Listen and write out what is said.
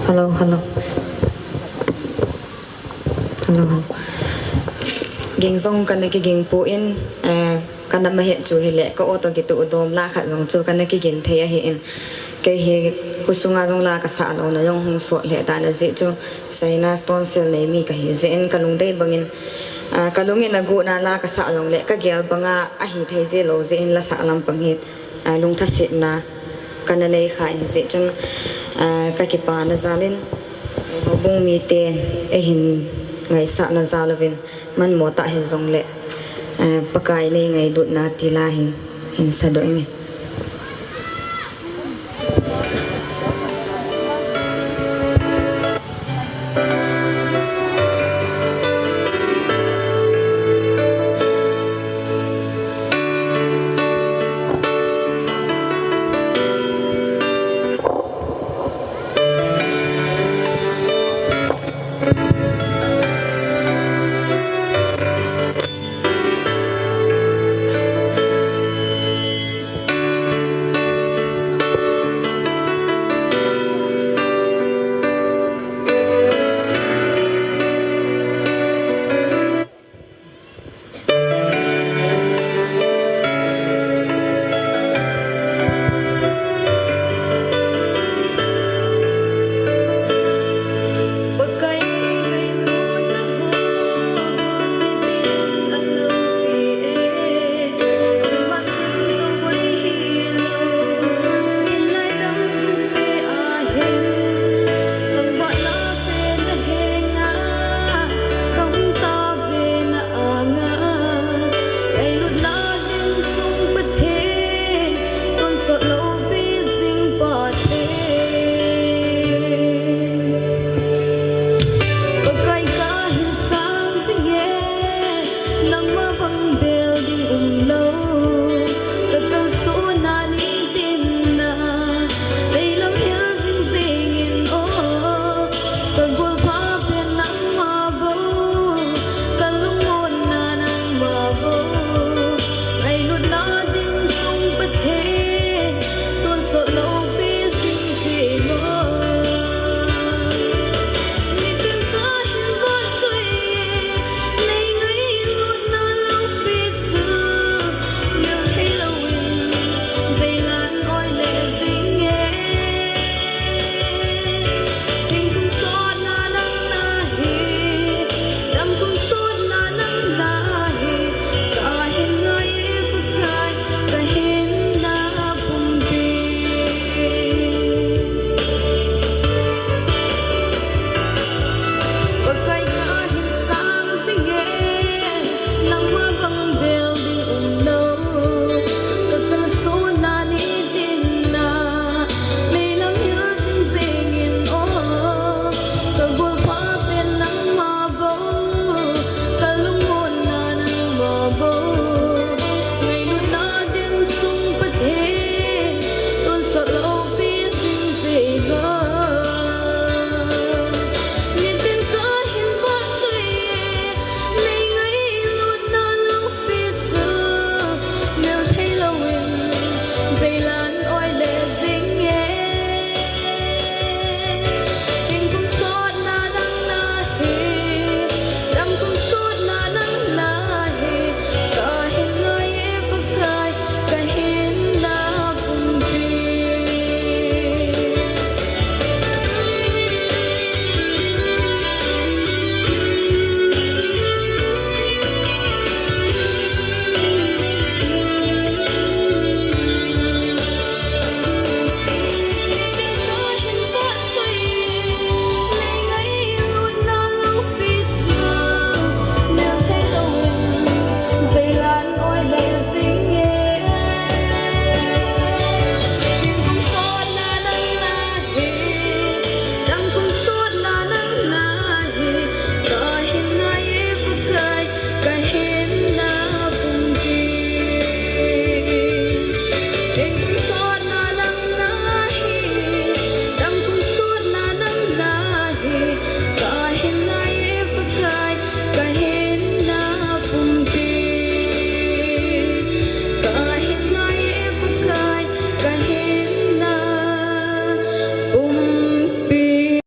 Hello, hello. Hello. Ging zong kan ki ging po in kan ma he chu hi le ko auto ki tu dom la kha zong chu kan ki gin the hi in ke hi kusunga dong la ka sa lo na yong hung so le ta na ji chu saina tonsil nei mi ka hi zen kalung dei bangin kalungin na gu na la ka sa long le ka gel banga a hi thei je lo je in la sa lam pang hi lung tha sit na kan le kha ni je chung ka ki pa na zalin bung mi ten e hin ngai sa na zalovin man mo ta hi zong le pakai nei ngai lut na ti la hin sa do nge